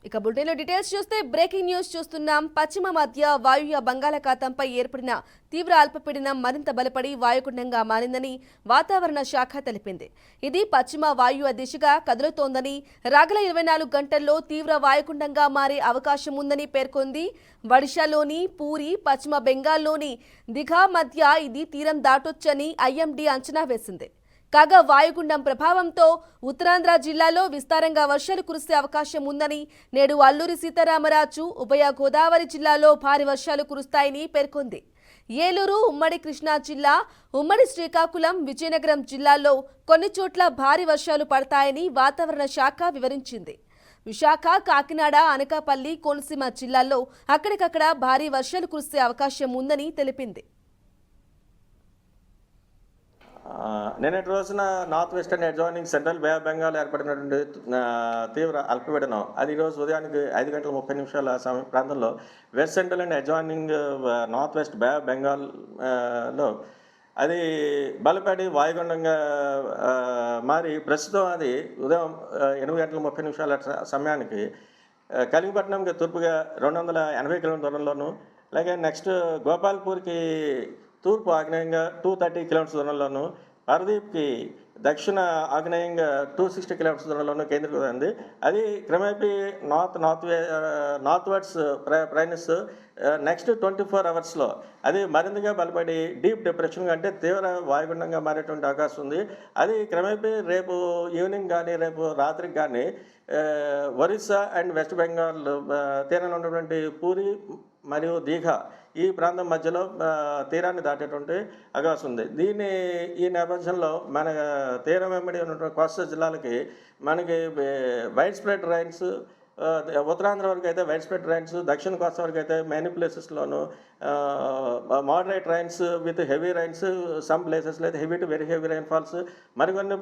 ఇక బులెటిన్లో డీటెయిల్స్ చూస్తే బ్రేకింగ్ న్యూస్ చూస్తున్నాం. పశ్చిమ మధ్య వాయువ్య బంగాళాఖాతంపై ఏర్పడిన తీవ్ర అల్పపీడనం మరింత బలపడి వాయుగుండంగా మారిందని వాతావరణ శాఖ తెలిపింది. ఇది పశ్చిమ వాయువ్య దిశగా కదులుతోందని, రాగల 24 గంటల్లో తీవ్ర వాయుగుండంగా మారే అవకాశం ఉందని పేర్కొంది. ఒడిశాలోని పూరి, పశ్చిమ బెంగాల్లోని దిఘా మధ్య ఇది తీరం దాటొచ్చని ఐఎండీ అంచనా వేసింది. కాగా వాయుగుండం ప్రభావంతో ఉత్తరాంధ్ర జిల్లాలో విస్తారంగా వర్షాలు కురిసే అవకాశం ఉందని, నేడు అల్లూరి సీతారామరాజు, ఉభయ గోదావరి జిల్లాలో భారీ వర్షాలు కురుస్తాయని పేర్కొంది. ఏలూరు, ఉమ్మడి కృష్ణా జిల్లా, ఉమ్మడి శ్రీకాకుళం, విజయనగరం జిల్లాల్లో కొన్ని చోట్ల భారీ వర్షాలు పడతాయని వాతావరణ శాఖ వివరించింది. విశాఖ, కాకినాడ, అనకాపల్లి, కోనసీమ జిల్లాల్లో అక్కడికక్కడ భారీ వర్షాలు కురిసే అవకాశం ఉందని తెలిపింది. నిన్నటి రోజున north western adjoining central bay of Bengal ఏర్పడినటువంటి తీవ్ర అల్పపీడనం అది ఈరోజు ఉదయానికి 5:30 సమయ ప్రాంతంలో west central and adjoining north west bay of బెంగాల్లో అది బలపడి వాయుగుండంగా మారి ప్రస్తుతం అది ఉదయం 8:30 సమయానికి కలింగపట్నంకి తూర్పుగా 280 కిలోమీటర్ల దూరంలోను, అలాగే నెక్స్ట్ గోపాల్పూర్కి తూర్పు ఆగ్నేయంగా 230 కిలోమీటర్స్ దూరంలోను, పారదీప్కి దక్షిణ ఆగ్నేయంగా 260 కిలోమీటర్స్ దూరంలోనూ కేంద్రీకృతమైంది. అది క్రమేపీ నార్త్ వర్డ్స్ ప్రయాణిస్తూ నెక్స్ట్ 24 అవర్స్లో అది మరింతగా బలపడి డీప్ డిప్రెషన్ అంటే తీవ్ర వాయుగుండంగా మారేటువంటి అవకాశం ఉంది. అది క్రమేపీ రేపు ఈవినింగ్ కానీ రేపు రాత్రికి కానీ ఒరిస్సా అండ్ వెస్ట్ బెంగాల్ తీరంలో ఉన్నటువంటి పూరి మరియు దీఘా ఈ ప్రాంతం మధ్యలో తీరాన్ని దాటేటువంటి అవకాశం ఉంది. ఈ నేపథ్యంలో మన తీరం వెంబడి ఉన్నటువంటి కోస్తా జిల్లాలకి మనకి వైడ్ స్ప్రెడ్ రైన్స్, ఉత్తరాంధ్ర వరకు అయితే వైడ్ స్ప్రెడ్ రైన్స్, దక్షిణ కోస్తా వరకు అయితే మెనీ ప్లేసెస్లోను moderate rains with heavy rains, some ప్లేసెస్లో అయితే heavy to very heavy rain falls, మరికొన్ని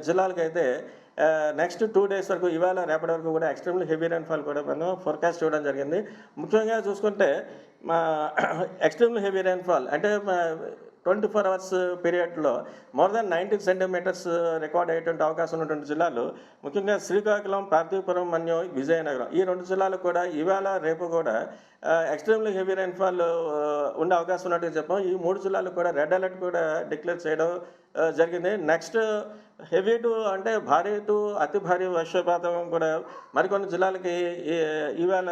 జిల్లాలకైతే నెక్స్ట్ 2 days వరకు ఇవాళ రేపటి వరకు కూడా ఎక్స్ట్రీమ్లీ హెవీ రైన్ఫాల్ కూడా మనం ఫోర్కాస్ట్ ఇవ్వడం జరిగింది. ముఖ్యంగా చూసుకుంటే మా ఎక్స్ట్రీమ్లీ హెవీ రైన్ఫాల్ అంటే 24 hours పీరియడ్లో మోర్ దాన్ 90 సెంటీమీటర్స్ రికార్డ్ అయ్యేటువంటి అవకాశం ఉన్నటువంటి జిల్లాలు ముఖ్యంగా శ్రీకాకుళం, పార్థిపురం, మన్యం, విజయనగరం ఈ 2 జిల్లాలు కూడా ఇవాళ రేపు కూడా ఎక్స్ట్రీమ్లీ హెవీ రైన్ఫాల్ ఉండే అవకాశం ఉన్నట్టుగా చెప్పాం. ఈ 3 జిల్లాలు కూడా రెడ్ అలర్ట్ కూడా డిక్లేర్ చేయడం జరిగింది. నెక్స్ట్ హెవీ టు అంటే భారీ టు అతి భారీ వర్షపాతం కూడా మరికొన్ని జిల్లాలకి ఇవాళ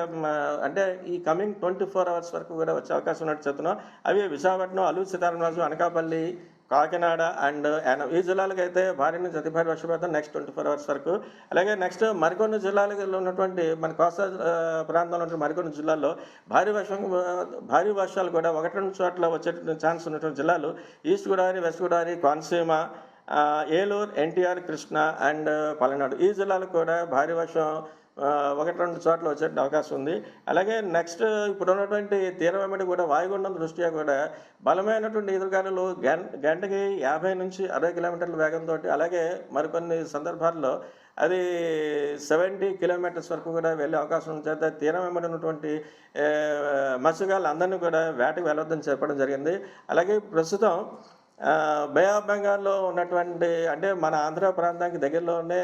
అంటే ఈ కమింగ్ 24 hours వరకు కూడా వచ్చే అవకాశం ఉన్నట్టు చెప్తున్నాం. అవి విశాఖపట్నం, అల్లూరి సీతారామరాజు, అనకాపల్లి, కాకినాడ అండ్ ఈ జిల్లాలకు అయితే భారీ నుంచి అతి భారీ వర్షపాతం నెక్స్ట్ 24 hours వరకు. అలాగే నెక్స్ట్ మరికొన్ని జిల్లాలలో ఉన్నటువంటి మన కోస్తా ప్రాంతంలో ఉన్న మరికొన్ని జిల్లాల్లో భారీ వర్షాలు కూడా 1-2 చోట్ల వచ్చే ఛాన్స్ ఉన్నటువంటి జిల్లాలు east Godavari, west Godavari, Konaseema, Eluru, NTR, Krishna and Palnadu ఈ జిల్లాలకు కూడా భారీ వర్షం 1-2 చోట్ల వచ్చే అవకాశం ఉంది. అలాగే నెక్స్ట్ ఇప్పుడు ఉన్నటువంటి తీరం వెంబడి కూడా వాయుగుండం దృష్ట్యా కూడా బలమైనటువంటి ఎదురుగాలులు గంటకి 50 నుంచి 60 కిలోమీటర్ల వేగంతో, అలాగే మరికొన్ని సందర్భాల్లో అది 70 కిలోమీటర్స్ వరకు కూడా వెళ్ళే అవకాశం చేత తీరం వెంబడి ఉన్నటువంటి మత్స్యకారులు అందరినీ కూడా వేటకు వెళ్ళొద్దని చెప్పడం జరిగింది. అలాగే ప్రస్తుతం బే ఆఫ్ బెంగాల్లో ఉన్నటువంటి అంటే మన ఆంధ్ర ప్రాంతానికి దగ్గరలోనే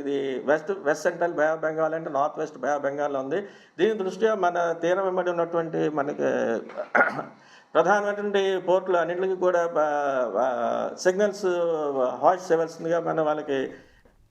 ఇది west central bay of Bengal అంటే నార్త్ వెస్ట్ బే ఆఫ్ బెంగాల్లో ఉంది. దీని దృష్ట్యా మన తీరం వెంబడి ఉన్నటువంటి మనకి ప్రధానమైనటువంటి పోర్టులు అన్నింటికి కూడా సిగ్నల్స్ హాష్ సెవెల్స్గా మన వాళ్ళకి